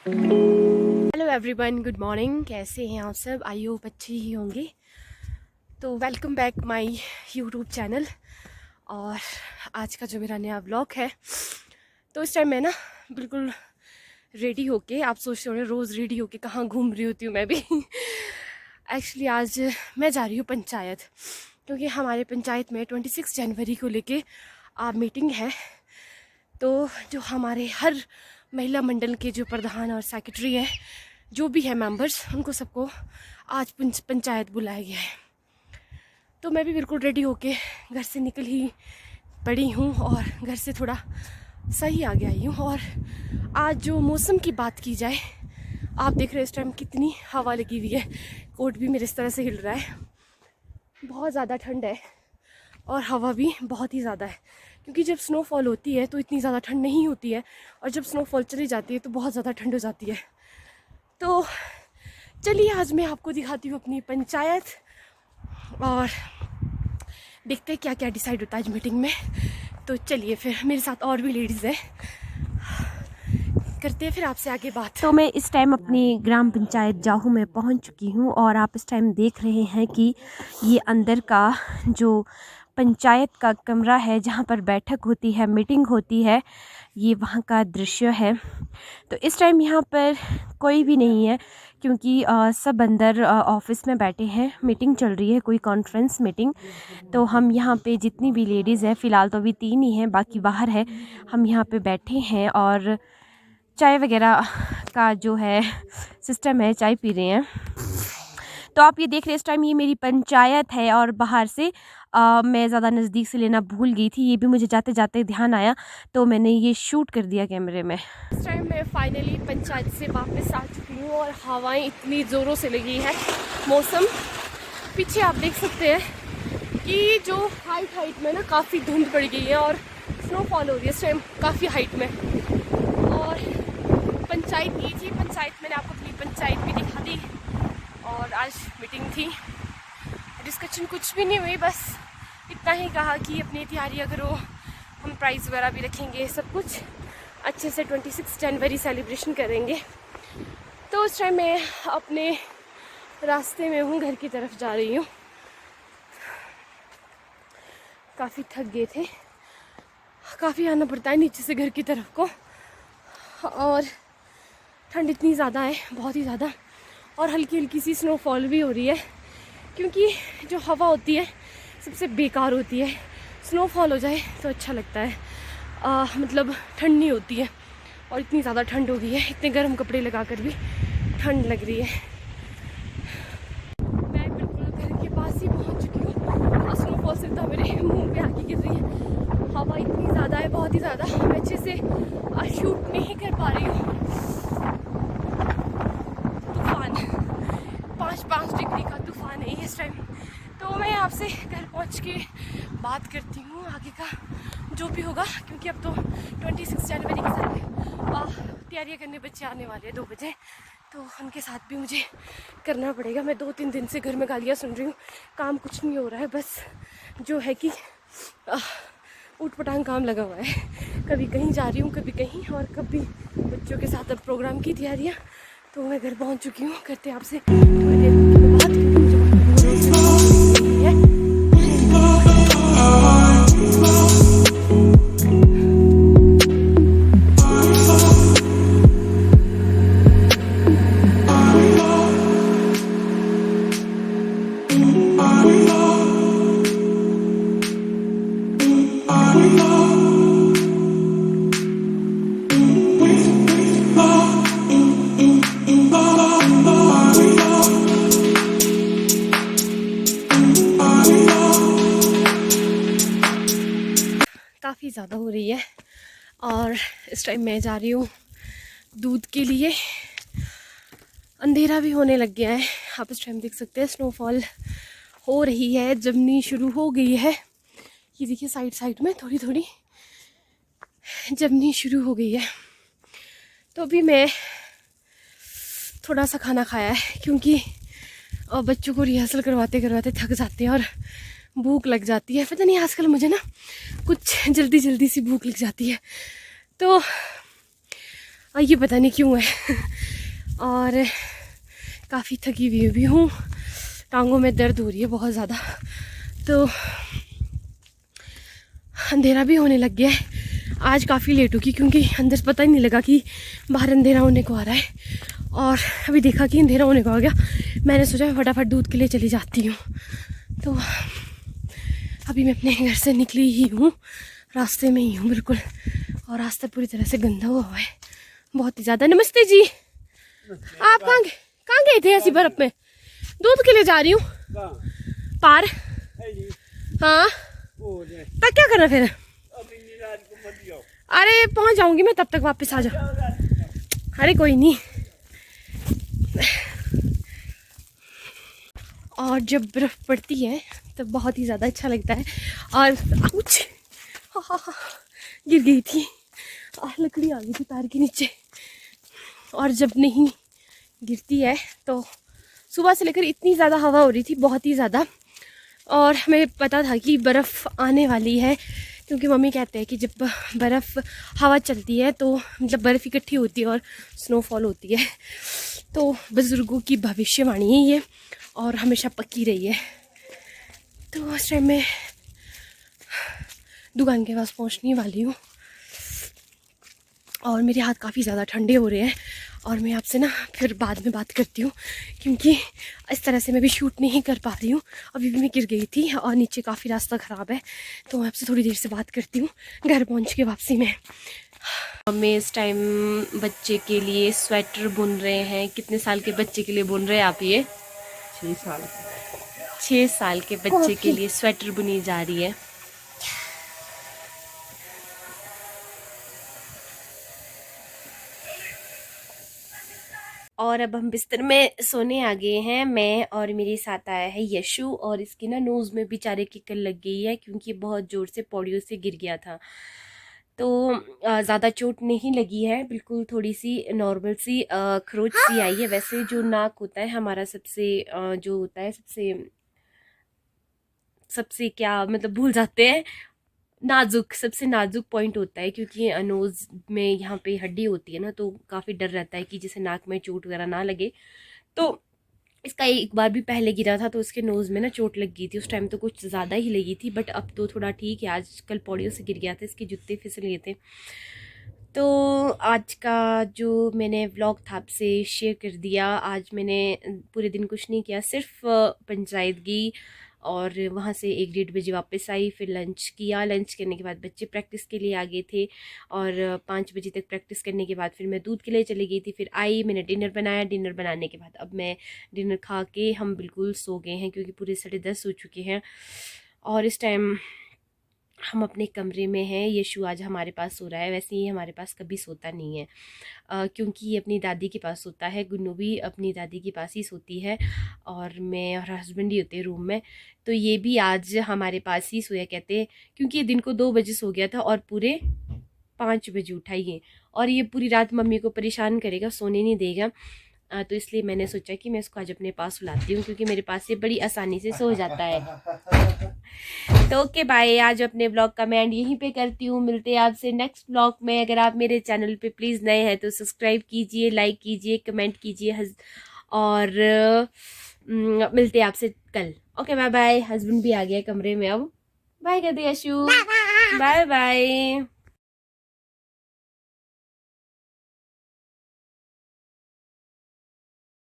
Hello everyone, good morning. कैसे हैं आप सब? आई होप अच्छे ही होंगे। तो welcome back my YouTube channel. और आज का जो मेरा नया व्लॉग है, तो इस टाइम मैं ना बिल्कुल रेडी होके, आप सोचते हो रोज़ रेडी होके कहाँ घूम रही होती हूँ मैं भी। एक्चुअली आज मैं जा रही हूँ पंचायत, क्योंकि हमारे पंचायत में 26 जनवरी को लेके मीटिंग है। तो जो हमारे हर महिला मंडल के जो प्रधान और सेक्रेटरी हैं, जो भी है मेंबर्स, उनको सबको आज पंचायत बुलाया गया है। तो मैं भी बिल्कुल रेडी होके घर से निकल ही पड़ी हूँ और घर से थोड़ा सही आगे आई हूँ। और आज जो मौसम की बात की जाए, आप देख रहे हैं इस टाइम कितनी हवा लगी हुई है। कोट भी मेरे इस तरह से हिल रहा है। बहुत ज़्यादा ठंड है और हवा भी बहुत ही ज़्यादा है, क्योंकि जब स्नोफॉल होती है तो इतनी ज़्यादा ठंड नहीं होती है, और जब स्नोफॉल चली जाती है तो बहुत ज़्यादा ठंड हो जाती है। तो चलिए आज मैं आपको दिखाती हूँ अपनी पंचायत, और देखते हैं क्या क्या डिसाइड होता है आज मीटिंग में। तो चलिए फिर, मेरे साथ और भी लेडीज़ हैं, करते हैं फिर आपसे आगे बात। तो मैं इस टाइम अपनी ग्राम पंचायत जाहू में पहुंच चुकी हूं, और आप इस टाइम देख रहे हैं कि ये अंदर का जो पंचायत का कमरा है, जहां पर बैठक होती है, मीटिंग होती है, ये वहां का दृश्य है। तो इस टाइम यहां पर कोई भी नहीं है, क्योंकि सब अंदर ऑफिस में बैठे हैं। मीटिंग चल रही है, कोई कॉन्फ्रेंस मीटिंग। तो हम यहाँ पे जितनी भी लेडीज़ हैं, फ़िलहाल तो अभी 3 ही हैं, बाकी बाहर है। हम यहाँ पे बैठे हैं और चाय वगैरह का जो है सिस्टम है, चाय पी रहे हैं। तो आप ये देख रहे हैं इस टाइम ये मेरी पंचायत है, और बाहर से मैं ज़्यादा नज़दीक से लेना भूल गई थी। ये भी मुझे जाते जाते ध्यान आया, तो मैंने ये शूट कर दिया कैमरे में। इस टाइम मैं फाइनली पंचायत से वापस आ चुकी हूँ, और हवाएं इतनी ज़ोरों से लगी है। मौसम पीछे आप देख सकते हैं कि जो हाइट में ना काफ़ी धुंध पड़ गई है, और स्नोफॉल हो रही है इस टाइम काफ़ी हाइट में। और पंचायत की थी, पंचायत मैंने आपको अपनी पंचायत भी दिखा दी। और आज मीटिंग थी, डिस्कशन कुछ भी नहीं हुई, बस इतना ही कहा कि अपनी तैयारियाँ करो, हम प्राइज़ वगैरह भी रखेंगे, सब कुछ अच्छे से 26 जनवरी सेलिब्रेशन करेंगे। तो उस टाइम मैं अपने रास्ते में हूँ, घर की तरफ जा रही हूँ। काफ़ी थक गए थे, काफ़ी आना पड़ता है नीचे से घर की तरफ को, और ठंड इतनी ज़्यादा है, बहुत ही ज़्यादा। और हल्की हल्की सी स्नोफॉल भी हो रही है, क्योंकि जो हवा होती है सबसे बेकार होती है। स्नोफॉल हो जाए तो अच्छा लगता है, मतलब ठंड नहीं होती है। और इतनी ज़्यादा ठंड हो गई है, इतने गर्म कपड़े लगा कर भी ठंड लग रही है। मैं बिल्कुल घर के पास ही पहुंच चुकी हूँ, और स्नोफॉल सीधा मेरे मुंह पे आके गिर रही है। हवा इतनी ज़्यादा है, बहुत ही ज़्यादा, मैं अच्छे से शूट नहीं कर पा रही हूँ। तूफान, 5 डिग्री का तूफान है इस टाइम। तो मैं आपसे घर पहुंच के बात करती हूँ आगे का जो भी होगा, क्योंकि अब तो 26 जनवरी के साथ तैयारियाँ करने बच्चे आने वाले हैं 2 बजे, तो उनके साथ भी मुझे करना पड़ेगा। मैं 2-3 दिन से घर में गालियाँ सुन रही हूँ, काम कुछ नहीं हो रहा है, बस जो है कि ऊट पटांग काम लगा हुआ है। कभी कहीं जा रही हूँ, कभी कहीं, और कभी बच्चों के साथ अब प्रोग्राम की तैयारियाँ। तो मैं घर पहुँच चुकी हूँ, करते हैं आपसे थोड़ी देर के बाद, क्योंकि मुझे काफ़ी ज़्यादा हो रही है। और इस टाइम मैं जा रही हूँ दूध के लिए। अंधेरा भी होने लग गया है, आप इस टाइम देख सकते हैं स्नोफॉल हो रही है, जमनी शुरू हो गई है। ये देखिए साइड में थोड़ी थोड़ी जमनी शुरू हो गई है। तो अभी मैं थोड़ा सा खाना खाया है, क्योंकि बच्चों को रिहर्सल करवाते करवाते थक जाते हैं और भूख लग जाती है। पता नहीं आजकल मुझे ना कुछ जल्दी सी भूख लग जाती है। तो और ये पता नहीं क्यों है। और काफ़ी थकी हुई भी हूँ, टांगों में दर्द हो रही है बहुत ज़्यादा। तो अंधेरा भी होने लग गया है। आज काफ़ी लेट होगी क्योंकि अंदर पता ही नहीं लगा कि बाहर अंधेरा होने को आ रहा है। और अभी देखा कि अंधेरा होने को आ गया, मैंने सोचा फटाफट दूध के लिए चली जाती हूँ। तो अभी मैं अपने घर से निकली ही हूँ, रास्ते में ही हूँ बिल्कुल। और रास्ता पूरी तरह से गंदा हुआ है, बहुत ही ज़्यादा। नमस्ते जी, आप कहाँ गए थे ऐसी बर्फ में? दूध के लिए जा रही हूँ पार। हाँ, तब क्या करना फिर? अरे पहुँच जाऊंगी मैं, तब तक वापस आ जाओ। अरे कोई नहीं। और जब बर्फ़ पड़ती है तब बहुत ही ज़्यादा अच्छा लगता है। और कुछ गिर गई थी और लकड़ी आ गई थी पैर के नीचे। और जब नहीं गिरती है तो सुबह से लेकर इतनी ज़्यादा हवा हो रही थी, बहुत ही ज़्यादा। और हमें पता था कि बर्फ़ आने वाली है, क्योंकि मम्मी कहते हैं कि जब बर्फ़ हवा चलती है तो मतलब बर्फ़ इकट्ठी होती है और स्नोफॉल होती है। तो बुज़ुर्गों की भविष्यवाणी है ये, और हमेशा पक्की रही है। तो उस टाइम में दुकान के पास पहुंचने वाली हूँ और मेरे हाथ काफ़ी ज़्यादा ठंडे हो रहे हैं। और मैं आपसे ना फिर बाद में बात करती हूँ, क्योंकि इस तरह से मैं भी शूट नहीं कर पा रही हूँ। अभी भी मैं गिर गई थी और नीचे काफ़ी रास्ता ख़राब है। तो मैं आपसे थोड़ी देर से बात करती हूँ घर पहुँच के वापसी में। हमें इस टाइम बच्चे के लिए स्वेटर बुन रहे हैं। कितने साल के बच्चे के लिए बुन रहे हैं आप ये? 6 साल। 6 साल के बच्चे के लिए स्वेटर बुनी जा रही है। और अब हम बिस्तर में सोने आ गए हैं। मैं और मेरे साथ आया है यशु, और इसकी ना नोज़ में बेचारे की कल लग गई है क्योंकि बहुत ज़ोर से पौड़ियों से गिर गया था। तो ज़्यादा चोट नहीं लगी है, बिल्कुल थोड़ी सी नॉर्मल सी खरोच सी आई है। वैसे जो नाक होता है हमारा सबसे जो होता है सबसे सबसे क्या मतलब भूल जाते हैं, नाजुक, सबसे नाजुक पॉइंट होता है, क्योंकि नोज़ में यहाँ पे हड्डी होती है ना, तो काफ़ी डर रहता है कि जैसे नाक में चोट वगैरह ना लगे। तो इसका एक बार भी पहले गिरा था तो उसके नोज़ में ना चोट लग गई थी, उस टाइम तो कुछ ज़्यादा ही लगी थी, बट अब तो थोड़ा ठीक है। आज कल पौड़ियों से गिर गया था, इसके जूते फिसल गए थे। तो आज का जो मैंने व्लॉग था आपसे शेयर कर दिया। आज मैंने पूरे दिन कुछ नहीं किया, सिर्फ पंचायत गई और वहाँ से 1-1:30 बजे वापस आई। फिर लंच किया, लंच करने के बाद बच्चे प्रैक्टिस के लिए आ गए थे और 5 बजे तक प्रैक्टिस करने के बाद फिर मैं दूध के लिए चली गई थी। फिर आई, मैंने डिनर बनाया, डिनर बनाने के बाद अब मैं डिनर खा के हम बिल्कुल सो गए हैं, क्योंकि पूरे 10:30 हो चुके हैं। और इस टाइम हम अपने कमरे में हैं। यशु आज हमारे पास सो रहा है, वैसे ये हमारे पास कभी सोता नहीं है क्योंकि ये अपनी दादी के पास सोता है। गुन्नू भी अपनी दादी के पास ही सोती है और मैं और हस्बैंड ही होते हैं रूम में। तो ये भी आज हमारे पास ही सोया, कहते हैं क्योंकि ये दिन को 2 बजे सो गया था और पूरे 5 बजे उठा ये, और ये पूरी रात मम्मी को परेशान करेगा, सोने नहीं देगा। तो इसलिए मैंने सोचा कि मैं इसको आज अपने पास सुलाती हूँ, क्योंकि मेरे पास ये बड़ी आसानी से सो जाता है। तो ओके बाय, आज अपने ब्लॉग का मैं एंड यहीं पे करती हूँ। मिलते हैं आपसे नेक्स्ट ब्लॉग में। अगर आप मेरे चैनल पे प्लीज़ नए हैं तो सब्सक्राइब कीजिए, लाइक कीजिए, कमेंट कीजिए और मिलते हैं आपसे कल। Okay bye bye. हस्बैंड भी आ गया कमरे में, अब बाय कर दे यशु, बाय बाय।